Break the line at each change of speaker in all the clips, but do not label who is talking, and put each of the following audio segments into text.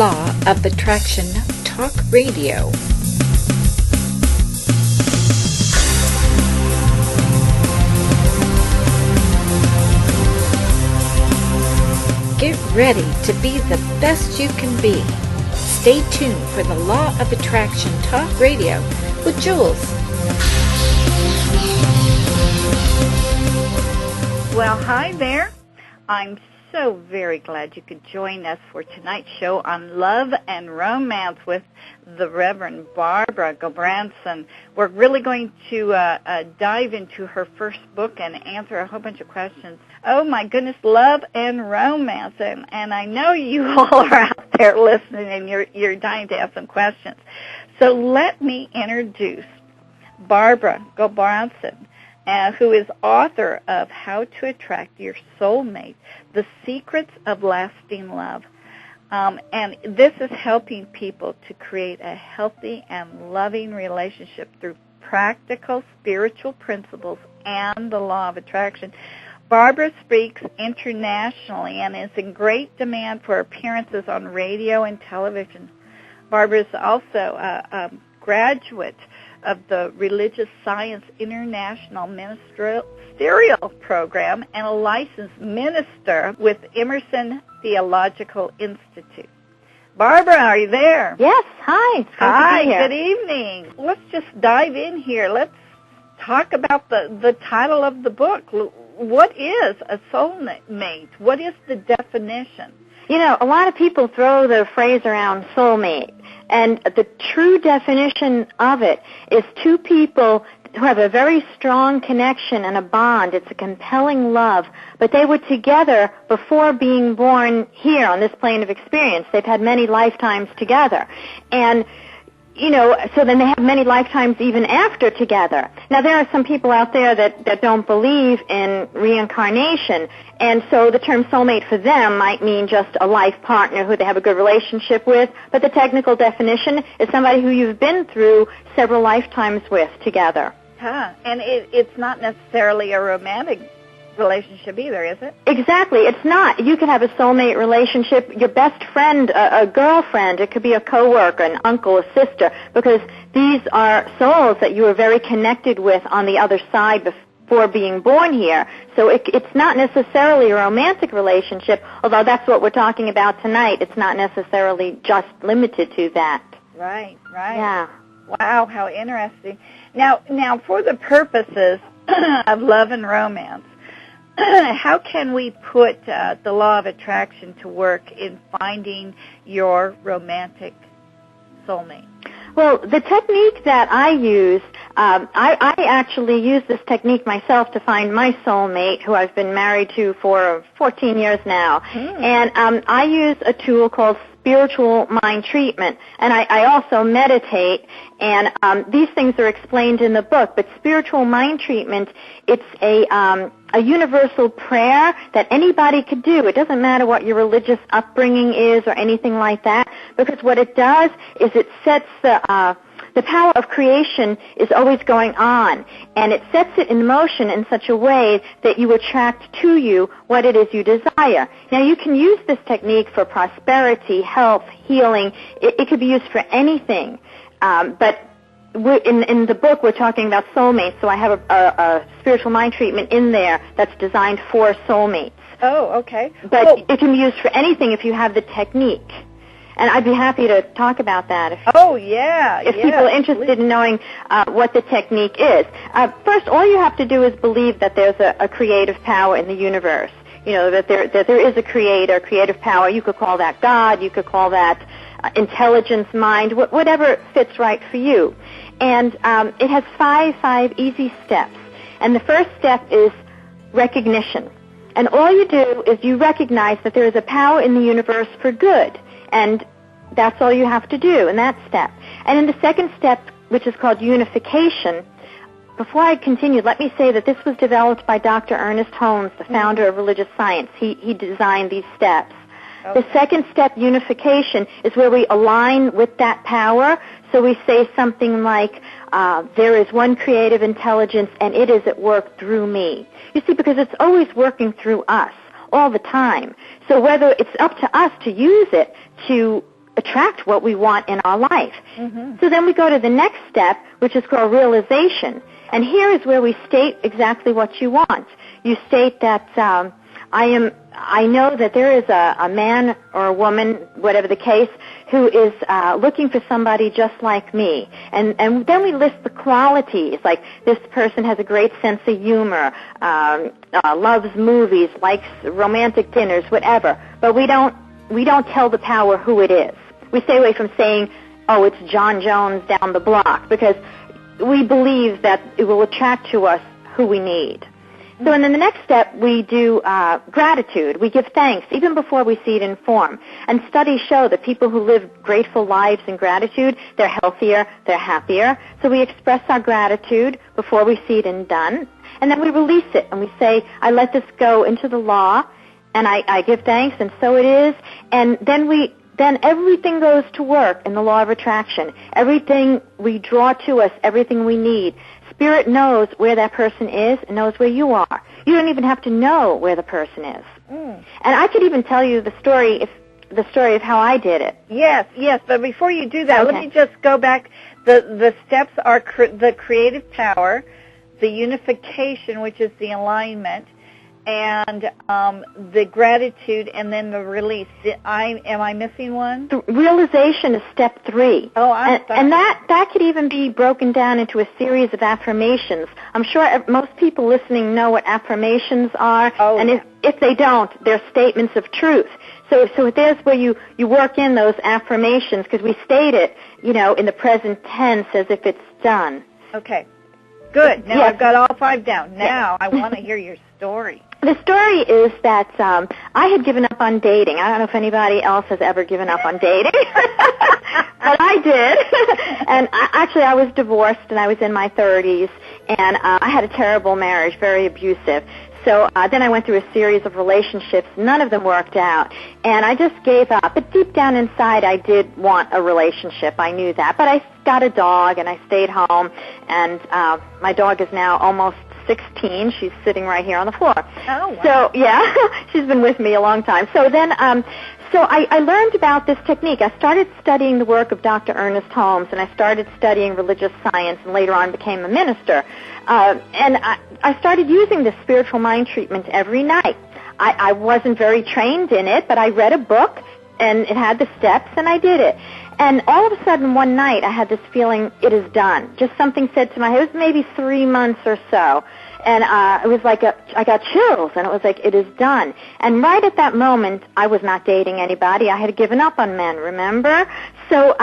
Law of Attraction Talk Radio. Get ready to be the best you can be. Stay tuned for the Law of Attraction Talk Radio with Jules.
Well, hi there. I'm so very glad you could join us for tonight's show on love and romance with the Reverend Barbara Gulbranson. We're really going to dive into her first book and answer a whole bunch of questions. Oh, my goodness, love and romance. And I know you all are out there listening and you're dying to ask some questions. So let me introduce Barbara Gulbranson, who is author of How to Attract Your Soulmate, The Secrets of Lasting Love. And this is helping people to create a healthy and loving relationship through practical spiritual principles and the law of attraction. Barbara speaks internationally and is in great demand for appearances on radio and television. Barbara is also a graduate of the Religious Science International Ministerial Program and a licensed minister with Emerson Theological Institute. Barbara, are you there?
Yes, hi.
Hi, good evening. Let's just dive in here. Let's talk about the title of the book. What is a soulmate? What is the definition?
You know, a lot of people throw the phrase around soulmate, and the true definition of it is two people who have a very strong connection and a bond. It's a compelling love, but they were together before being born here on this plane of experience. They've had many lifetimes together. And you know, so then they have many lifetimes even after together. Now, there are some people out there that don't believe in reincarnation, and so the term soulmate for them might mean just a life partner who they have a good relationship with, but the technical definition is somebody who you've been through several lifetimes with together.
And it's not necessarily a romantic relationship either, is it?
Exactly. It's not. You can have a soulmate relationship, your best friend, a girlfriend, it could be a coworker, an uncle, a sister, because these are souls that you are very connected with on the other side before being born here. So it's not necessarily a romantic relationship, although that's what we're talking about tonight. It's not necessarily just limited to that.
Right.
Yeah.
Wow, how interesting. Now for the purposes of love and romance, how can we put the law of attraction to work in finding your romantic soulmate?
Well, the technique that I use, I actually use this technique myself to find my soulmate, who I've been married to for 14 years now. And I use a tool called spiritual mind treatment, and I also meditate, and these things are explained in the book. But spiritual mind treatment, it's a universal prayer that anybody could do. It doesn't matter what your religious upbringing is or anything like that, because what it does is it sets the power of creation is always going on, and it sets it in motion in such a way that you attract to you what it is you desire. Now, you can use this technique for prosperity, health, healing. It could be used for anything, but in the book, we're talking about soulmates, so I have a spiritual mind treatment in there that's designed for soulmates.
Oh, okay.
But it can be used for anything if you have the technique. And I'd be happy to talk about that. If people are interested in knowing what the technique is. First, all you have to do is believe that there's a creative power in the universe. You know, that there is a creator, creative power. You could call that God. You could call that intelligence, mind, whatever fits right for you. And it has five easy steps. And the first step is recognition. And all you do is you recognize that there is a power in the universe for good. And that's all you have to do in that step. And in the second step, which is called unification, before I continue, let me say that this was developed by Dr. Ernest Holmes, the founder of religious science. He designed these steps. Okay. The second step, unification, is where we align with that power. So we say something like, there is one creative intelligence, and it is at work through me. You see, because it's always working through us all the time. So whether it's up to us to use it to attract what we want in our life.
Mm-hmm.
So then we go to the next step, which is called realization. And here is where we state exactly what you want. You state that I know that there is a man or a woman, whatever the case, who is looking for somebody just like me. And then we list the qualities, like this person has a great sense of humor, loves movies, likes romantic dinners, whatever. But we don't tell the power who it is. We stay away from saying, oh, it's John Jones down the block, because we believe that it will attract to us who we need. So and then the next step, we do gratitude. We give thanks even before we see it in form. And studies show that people who live grateful lives in gratitude, they're healthier, they're happier. So we express our gratitude before we see it in done. And then we release it and we say, I let this go into the law, and I give thanks, and so it is. And then everything goes to work in the law of attraction. Everything we draw to us, everything we need. Spirit knows where that person is and knows where you are. You don't even have to know where the person is. And I could even tell you the story of how I did it.
Yes, but before you do that,
okay.
Let me just go back. The steps are the creative power, the unification, which is the alignment, and the gratitude, and then the release. Am I missing one?
The realization is step 3.
Oh,
and that could even be broken down into a series of affirmations. I'm sure most people listening know what affirmations are, and if they don't, they're statements of truth. So there's where you work in those affirmations, because we state it, in the present tense as if it's done.
Okay. Good. Now
Yes.
I've got all 5 down. Now I want to hear your story.
The story is that I had given up on dating. I don't know if anybody else has ever given up on dating, but I did. And I was divorced, and I was in my 30s, and I had a terrible marriage, very abusive. So then I went through a series of relationships. None of them worked out, and I just gave up. But deep down inside, I did want a relationship. I knew that. But I got a dog, and I stayed home, and my dog is now almost 16. She's sitting right here on the floor.
Oh, wow.
So, yeah, she's been with me a long time. So then, I learned about this technique. I started studying the work of Dr. Ernest Holmes, and I started studying religious science, and later on became a minister. And I started using this spiritual mind treatment every night. I wasn't very trained in it, but I read a book, and it had the steps, and I did it. And all of a sudden, one night, I had this feeling, it is done. Just something said to my head. It was maybe 3 months or so. And it was like I got chills, and it was like, it is done. And right at that moment, I was not dating anybody. I had given up on men, remember? So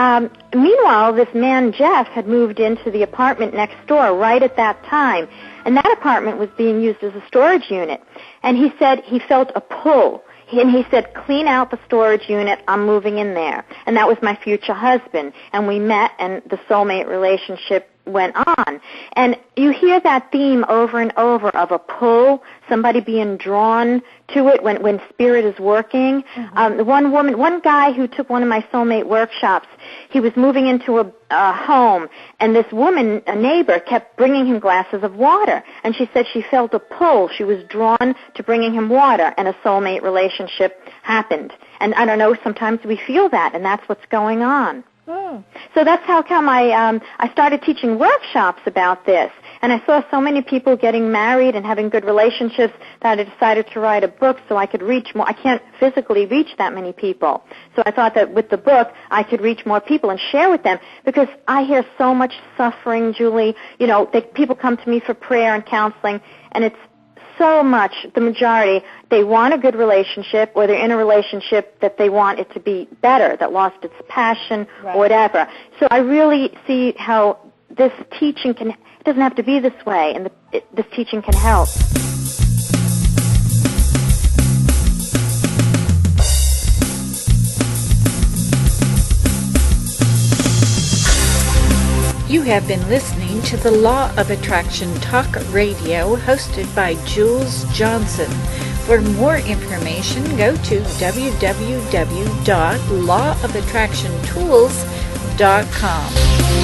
meanwhile, this man, Jeff, had moved into the apartment next door right at that time. And that apartment was being used as a storage unit. And he said he felt a pull. And he said, clean out the storage unit, I'm moving in there. And that was my future husband. And we met, and the soulmate relationship went on. And you hear that theme over and over of a pull, somebody being drawn to it when spirit is working. Mm-hmm. One guy who took one of my soulmate workshops, he was moving into a home, and this woman, a neighbor, kept bringing him glasses of water. And she said she felt a pull. She was drawn to bringing him water, and a soulmate relationship happened. And I don't know, sometimes we feel that, and that's what's going on. So that's how come I started teaching workshops about this. And I saw so many people getting married and having good relationships that I decided to write a book so I could reach more. I can't physically reach that many people. So I thought that with the book, I could reach more people and share with them, because I hear so much suffering, Julie. People come to me for prayer and counseling, and it's so much, the majority, they want a good relationship, or they're in a relationship that they want it to be better, that lost its passion, right, or whatever. So I really see how this teaching it doesn't have to be this way, and this teaching can help.
You have been listening to the Law of Attraction Talk Radio, hosted by Jules Johnson. For more information, go to www.lawofattractiontools.com.